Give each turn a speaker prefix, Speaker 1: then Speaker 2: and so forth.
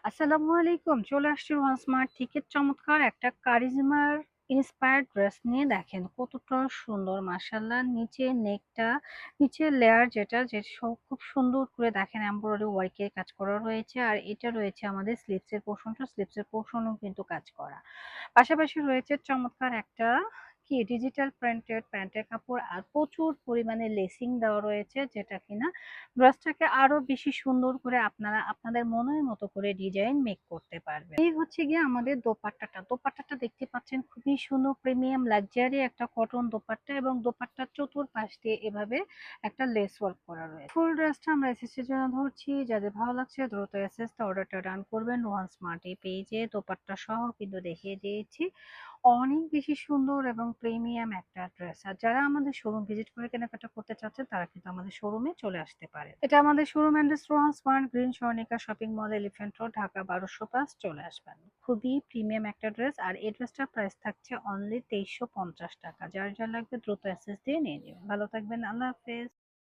Speaker 1: আসসালামু আলাইকুম। চলে আসছি রোহান স্মার্ট থেকে চমৎকার একটা কারিজমার ইন্সপায়ার্ড ড্রেস নিয়ে। দেখেন কতটা সুন্দর মাশাআল্লাহ। নিচের লেয়ার খুব সুন্দর করে দেখেন এমব্রয়ডারি ওয়ার্কের কাজ করা রয়েছে। আর এটা রয়েছে আমাদের স্লিপসের পোর্শনও কিন্তু কাজ করা। পাশাপাশি রয়েছে চমৎকার একটা ডিজিটাল প্রিন্টেড প্যান্টের কাপড়, আর প্রচুর পরিমাণে লেসিং দেওয়া রয়েছে, যেটা কিনা ড্রেসটাকে আরো বেশি সুন্দর করে আপনারা আপনাদের মনের মতো করে ডিজাইন মেক করতে পারবেন। এই হচ্ছে গিয়ে আমাদের দোপাট্টাটা দেখতে পাচ্ছেন, খুবই সুন্দর প্রিমিয়াম লাক্সারি একটা কটন দোপাট্টা, এবং দোপাট্টার চতুর্পাশ দিয়ে এভাবে একটা লেস ওয়ার্ক করা রয়েছে। ফুল ড্রেসটা আমরা এসএসসির জন্য ধরছি। যাদের ভালো লাগছে দ্রুত এসএস অর্ডারটা ডান করবেন। রোহান স্মার্ট এই পেজে দোপাট্টা সহ কিন্তু দেখিয়ে দিয়েছি। অনেক বেশি সুন্দর এবং প্রিমিয়াম একটা ড্রেস। আর যারা আমাদের শোরুম ভিজিট করে কেনাকাটা করতে চাচ্ছেন তারা কিন্তু আমাদের শোরুমে চলে আসতে পারে। এটা আমাদের showroom address Rohan smart, green Swarnika shopping mall, elephant road, Dhaka 1205। চলে আসবেন। খুবই প্রিমিয়াম একটা ড্রেস, আর এই ড্রেসটার প্রাইস থাকছে অনলি 2350 টাকা। যার যা লাগবে দ্রুত অ্যাসেস দিয়ে নিয়ে নেবেন। ভালো থাকবেন, আল্লাহ হাফেজ।